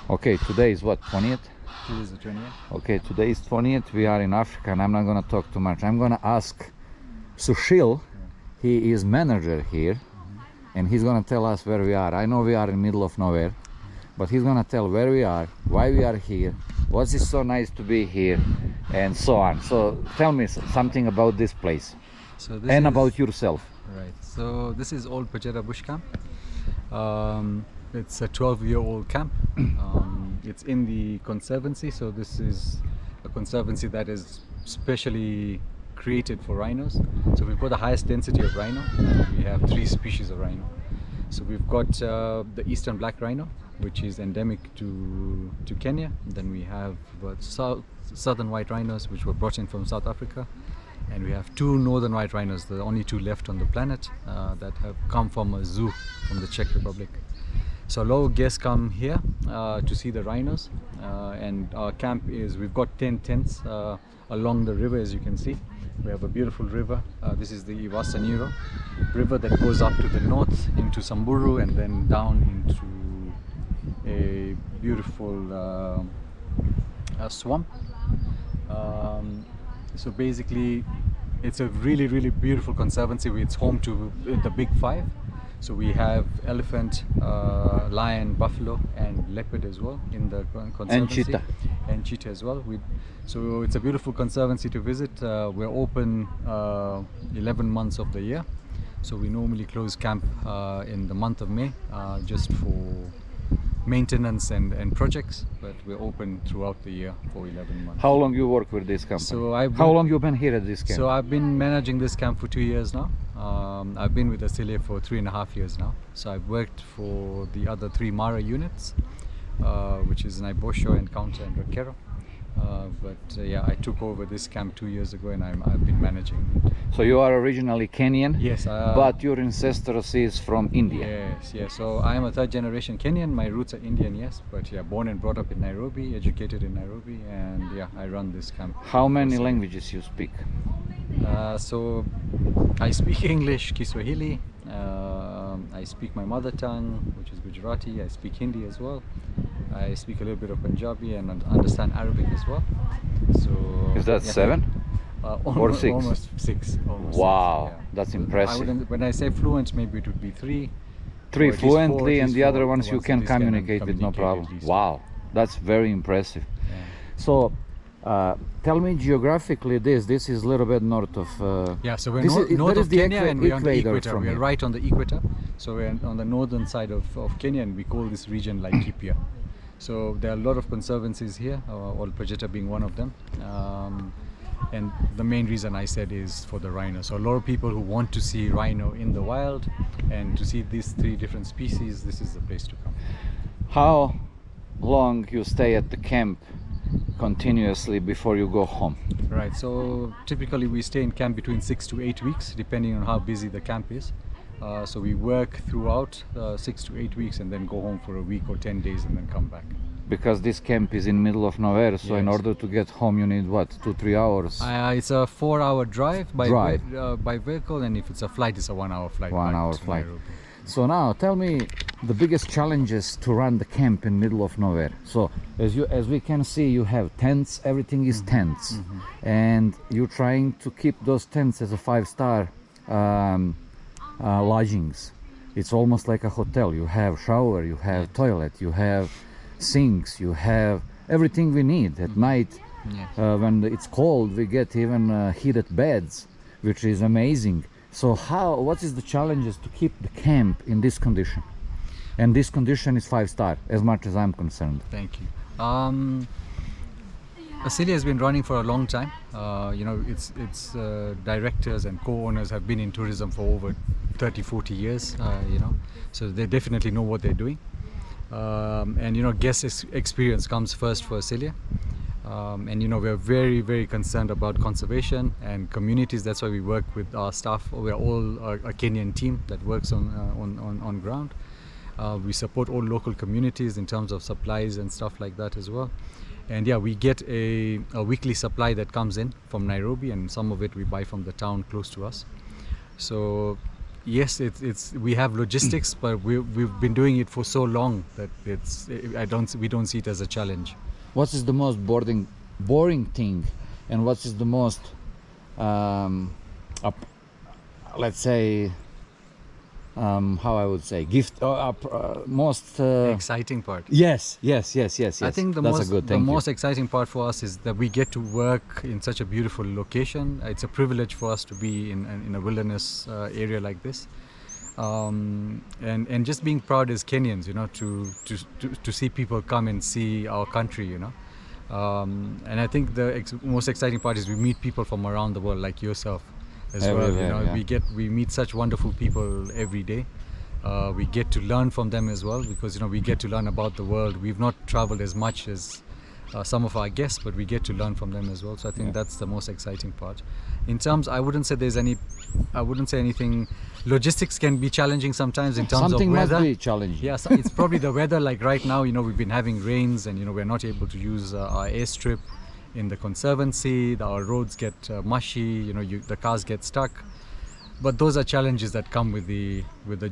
Okay, today is what, 20th? Today is the 20th. Okay, today is 20th. We are in Africa, and I'm not gonna talk too much. I'm gonna ask Sushil. He is manager here, and he's gonna tell us where we are. I know we are in middle of nowhere, but he's gonna tell where we are, why we are here, what's it so nice to be here, and so on. So tell me something about this place and about yourself. Right. So this is Ol Pajeta bush camp. It's a 12-year-old camp. It's in the conservancy, so this is a conservancy that is specially created for rhinos. So we've got the highest density of rhino, and we have 3 species of rhino. So we've got the eastern black rhino, which is endemic to Kenya. Then we have southern white rhinos, which were brought in from South Africa. And we have 2 northern white rhinos, the only 2 left on the planet, that have come from a zoo from the Czech Republic. So a lot of guests come here to see the rhinos, and our camp is, we've got 10 tents along the river, as you can see. We have a beautiful river. This is the Iwasaniro river that goes up to the north into Samburu and then down into a beautiful swamp. So basically it's a really beautiful conservancy. It's home to the big 5. So we have elephant, lion, buffalo and leopard as well in the conservancy. And cheetah as well. So it's a beautiful conservancy to visit. We're open 11 months of the year. So we normally close camp in the month of May just for maintenance and projects, but we're open throughout the year for 11 months. How long you work with this company? So how long you been here at this camp? So I've been managing this camp for 2 years now. I've been with Asilia for 3.5 years now. So I've worked for the other 3 Mara units, which is Naibosho, Encounter and Rakero. Yeah, I took over this camp 2 years ago, and I've been managing it. So you are originally Kenyan? Yes. But your ancestors is from India? Yes. So I am a 3rd generation Kenyan. My roots are Indian, yes. But yeah, born and brought up in Nairobi, educated in Nairobi, and yeah, I run this camp. How many languages you speak? So I speak English, Kiswahili. I speak my mother tongue, which is Gujarati. I speak Hindi as well. I speak a little bit of Punjabi and understand Arabic as well. So is that 7 or 6? Almost 6. Wow, 6, yeah. That's impressive. When I say fluent, maybe it would be 3. 3 fluently, 4, and the other ones you can communicate with no problem. At least. Wow, that's very impressive. Yeah. So tell me geographically, this is a little bit north of yeah, so we're north of Kenya, and we're on the equator. We're here. right on the equator, so we're on the northern side of Kenya, and we call this region Laikipia. So there are a lot of conservancies here, Ol Pajeta being one of them. And the main reason I said is for the rhino. So a lot of people who want to see rhino in the wild and to see these 3 different species, this is the place to come. How long you stay at the camp continuously before you go home? Right, so typically we stay in camp between 6 to 8 weeks, depending on how busy the camp is. So we work throughout 6 to 8 weeks and then go home for a week or 10 days and then come back. Because this camp is in middle of nowhere, so yes. In order to get home you need what, 2-3 hours? It's a 4-hour drive by vehicle, and if it's a flight, it's a 1-hour flight. 1-hour flight. So now tell me the biggest challenges to run the camp in middle of nowhere. So as we can see, you have tents, everything is tents, and you're trying to keep those tents as a 5-star lodgings. It's almost like a hotel. You have shower, you have toilet, you have sinks, you have everything we need. At night, when it's cold, we get even heated beds, which is amazing. So what is the challenges to keep the camp in this condition? And this condition is 5-star, as much as I'm concerned. Thank you. Asilia has been running for a long time. Its directors and co-owners have been in tourism for over 30-40 years. So they definitely know what they're doing. And guest experience comes first for Asilia. And we're very concerned about conservation and communities. That's why we work with our staff. We're all a Kenyan team that works on ground. We support all local communities in terms of supplies and stuff like that as well. And yeah, we get a weekly supply that comes in from Nairobi, and some of it we buy from the town close to us. So yes, it's we have logistics, but we've been doing it for so long that we don't see it as a challenge. What is the most boring thing, and what is the most let's say how I would say most Exciting part. yes. I think the most exciting part for us is that we get to work in such a beautiful location. It's a privilege for us to be in a wilderness area like this, and just being proud as Kenyans, to see people come and see our country, and I think the most exciting part is we meet people from around the world, like yourself as Everywhere, well. yeah. We meet such wonderful people every day. We get to learn from them as well, because we get to learn about the world. We've not traveled as much as some of our guests, but we get to learn from them as well. So I think that's the most exciting part. In terms, I wouldn't say anything. Logistics can be challenging sometimes in terms Something of weather. must be challenging. Yeah, so it's probably the weather. Like right now, we've been having rains, and we're not able to use our airstrip in the conservancy. Our roads get mushy. The cars get stuck. But those are challenges that come with the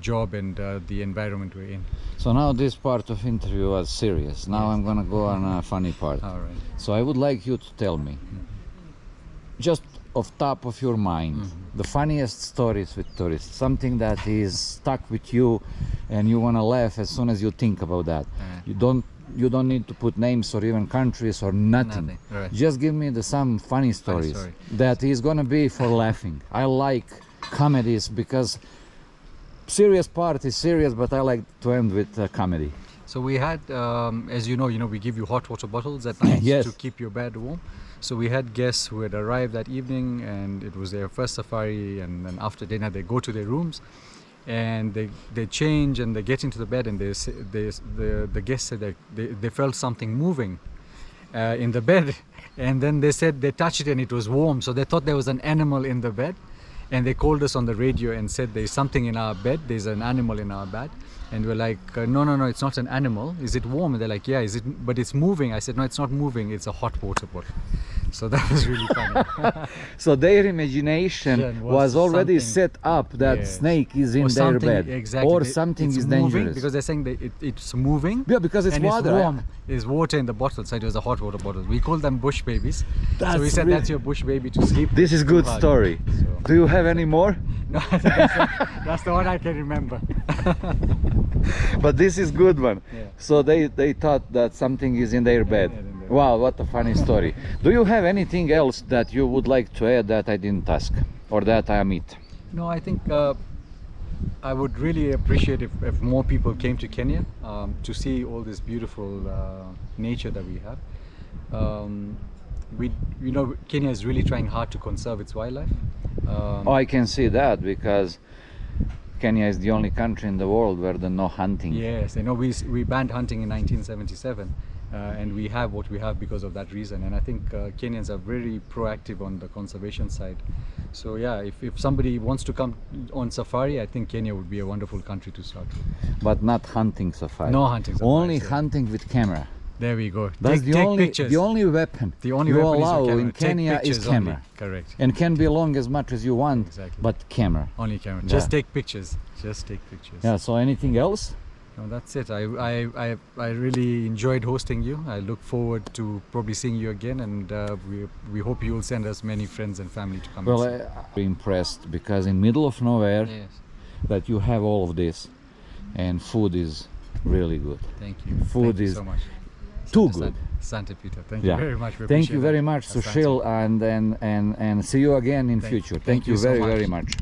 job and the environment we're in. So now this part of interview was serious. Now I'm gonna go on a funny part. All right. So I would like you to tell me, just off top of your mind, the funniest stories with tourists, something that is stuck with you and you wanna laugh as soon as you think about that. You don't need to put names or even countries or nothing. Right. Just give me some funny stories story. that is gonna be for laughing. I like comedies because serious part is serious, but I like to end with comedy. So we had, as you know, we give you hot water bottles at night Yes. to keep your bed warm. So we had guests who had arrived that evening, and it was their first safari. And then after dinner, they go to their rooms, and they change and they get into the bed, and the guests said that they felt something moving in the bed, and then they said they touched it and it was warm. So they thought there was an animal in the bed. And they called us on the radio and said there's something in our bed, there's an animal in our bed. And we're like, no, it's not an animal. Is it warm? And they're like, yeah, but it's moving. I said, no, it's not moving, it's a hot water bottle. So that was really funny. So their imagination was already set up that snake is in their bed, exactly. or something It's is moving, dangerous. because they're saying that it's moving. Yeah, because it's and water. It's warm. There's water in the bottle, so it was a hot water bottle. We call them bush babies. That's so we said really- that's your bush baby to sleep. This is good story. So- Do you have any more? No, that's the one I can remember. But this is good one. Yeah. So they thought that something is in their bed. in their bed. Wow, what a funny story. Do you have anything else that you would like to add that I didn't ask or that I omit? No, I think I would really appreciate if more people came to Kenya to see all this beautiful nature that we have. Kenya is really trying hard to conserve its wildlife. I can see that because Kenya is the only country in the world where there's no hunting. Yes, we banned hunting in 1977, and we have what we have because of that reason. And I think Kenyans are very proactive on the conservation side. So yeah, if somebody wants to come on safari, I think Kenya would be a wonderful country to start with. But not hunting safari. No hunting safari. Only hunting with camera. There we go. That's take pictures. the only weapon The only you weapon allow is your camera. in Kenya Take is pictures camera. only. Correct. And can be long as much as you want, Exactly. but camera. Only camera. Yeah. Just take pictures. Just take pictures. Yeah, so anything else? No, that's it. I really enjoyed hosting you. I look forward to probably seeing you again, and we hope you will send us many friends and family to come. Well, and I'm impressed because in middle of nowhere see. Yes. that you have all of this, and food is really good. Thank you. Food Thank you is so much. too good. Santa Peter. Thank Yeah. you very much. We Thank you appreciate very that. much, Asante. Sushil, and see you again in future. Thank you so very much.